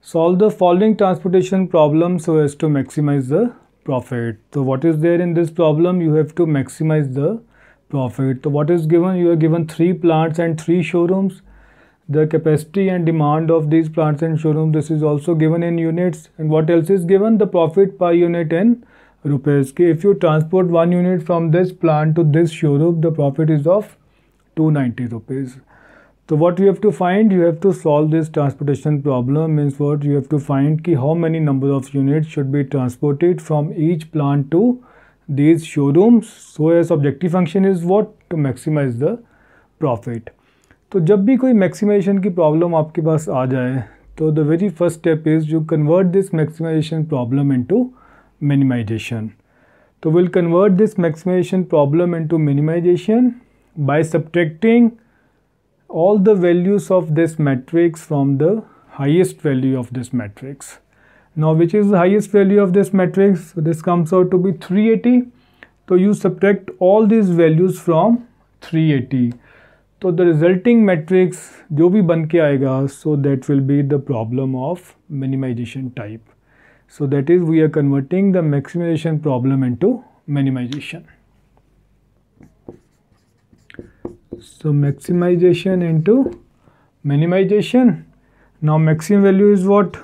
Solve the following transportation problem so as to maximize the profit. So what is there in this problem? You have to maximize the profit. So what is given? You are given 3 plants and 3 showrooms. The capacity and demand of these plants and showrooms, this is also given in units. And what else is given? The profit per unit in rupees. If you transport 1 unit from this plant to this showroom, the profit is of 290 rupees. So what you have to find, you have to solve this transportation problem. Means what? You have to find how many number of units should be transported from each plant to these showrooms. So as objective function is what? To maximize the profit. तो जब भी कोई maximisation की problem आपके पास आ जाए तो the very first step is you convert this maximization problem into minimization. तो will convert this maximization problem into minimization by subtracting all the values of this matrix from the highest value of this matrix. Now which is the highest value of this matrix? So this comes out to be 380. So you subtract all these values from 380. So the resulting matrix जो भी बन के आएगा, so that will be the problem of minimization type. So that is we are converting the maximization problem into minimization. So maximization into minimization. Now maximum value is what?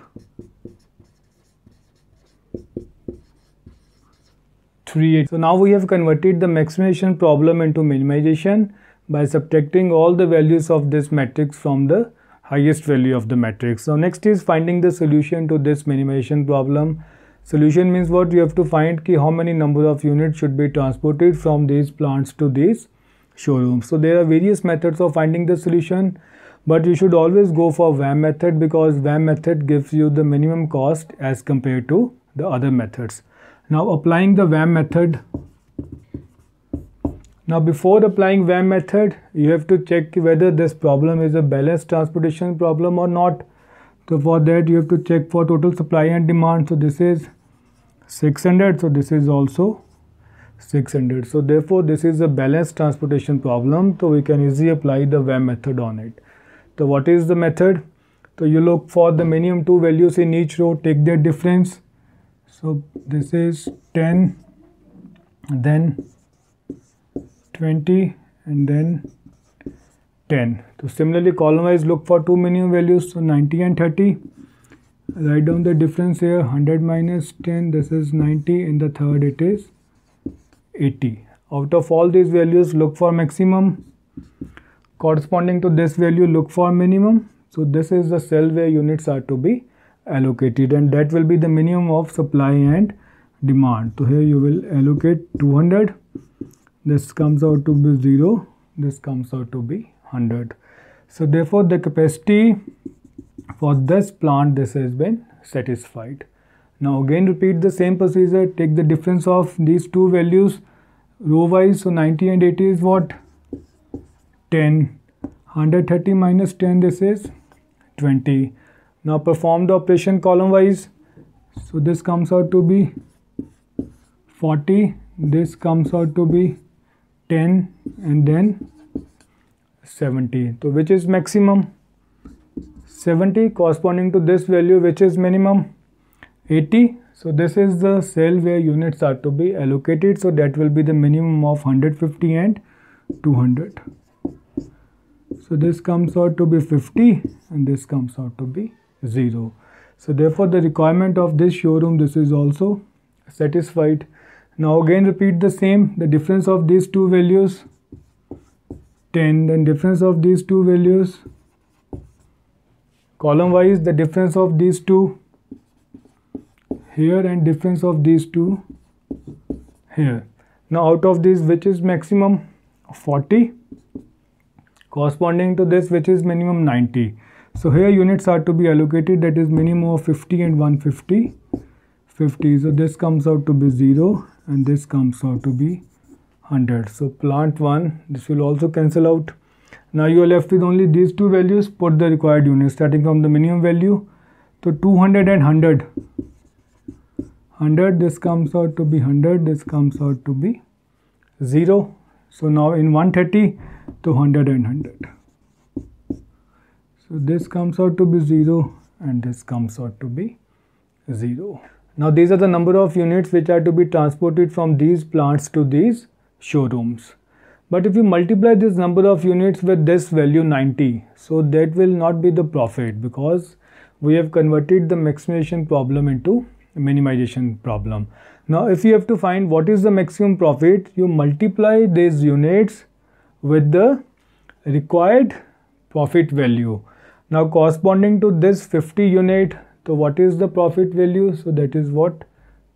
380. So now we have converted the maximization problem into minimization by subtracting all the values of this matrix from the highest value of the matrix. So next is finding the solution to this minimization problem. Solution means what? You have to find how many number of units should be transported from these plants to these showrooms. So there are various methods of finding the solution, but you should always go for VAM method because VAM method gives you the minimum cost as compared to the other methods. Now applying the VAM method. Now before applying VAM method, you have to check whether this problem is a balanced transportation problem or not. So for that you have to check for total supply and demand. So this is 600. So this is also 600. So therefore this is a balanced transportation problem. So we can easily apply the VAM method on it. So what is the method? So you look for the minimum 2 values in each row, take their difference. So this is 10, then 20 and then 10. So similarly column wise look for 2 minimum values, so 90 and 30. Write down the difference here, 100 minus 10, this is 90, in the third it is 80. Out of all these values look for maximum. Corresponding to this value look for minimum. So this is the cell where units are to be allocated and that will be the minimum of supply and demand. So here you will allocate 200. This comes out to be 0. This comes out to be 100. So therefore the capacity for this plant, this has been satisfied. Now again repeat the same procedure. Take the difference of these two values row wise. So 90 and 80 is what? 10. 130 minus 10, this is 20. Now perform the operation column wise. So this comes out to be 40. This comes out to be 10 and then 70. So which is maximum? 70 corresponding to this value, which is minimum? 80. So this is the cell where units are to be allocated. So that will be the minimum of 150 and 200. So this comes out to be 50 and this comes out to be 0. So therefore the requirement of this showroom, this is also satisfied. Now again repeat the same. The difference of these two values 10, then difference of these two values column wise, the difference of these two here and difference of these two here. Now out of these which is maximum? 40 corresponding to this which is minimum? 90. So here units are to be allocated, that is minimum of 50 and 150 50. So this comes out to be 0 and this comes out to be 100. So plant 1, this will also cancel out. Now you are left with only these two values. Put the required units starting from the minimum value. So 200 and 100. 100, this comes out to be 100, this comes out to be 0. So now in 130 to 100 and 100. So this comes out to be 0 and this comes out to be 0. Now these are the number of units which are to be transported from these plants to these showrooms. But if you multiply this number of units with this value 90, so that will not be the profit, because we have converted the maximization problem into minimization problem. Now if you have to find what is the maximum profit, you multiply these units with the required profit value. Now corresponding to this 50 unit, so what is the profit value? So that is what?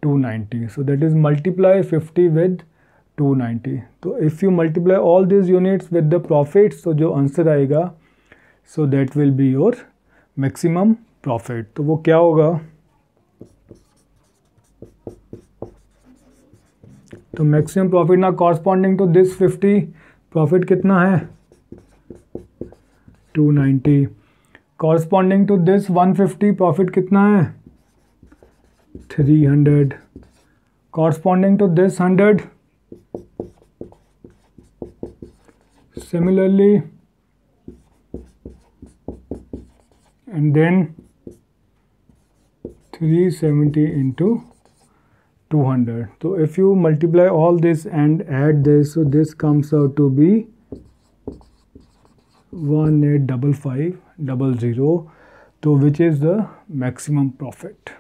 290. So that is multiply 50 with 290. So if you multiply all these units with the profits, so जो answer आएगा, so that will be your maximum profit. तो वो क्या होगा? तो maximum profit ना corresponding to this 50, profit कितना है? 290. Corresponding to this 150, profit कितना है? 300. Corresponding to this 100. Similarly, and then 370 into 200. So if you multiply all this and add this, so this comes out to be 185500, so which is the maximum profit.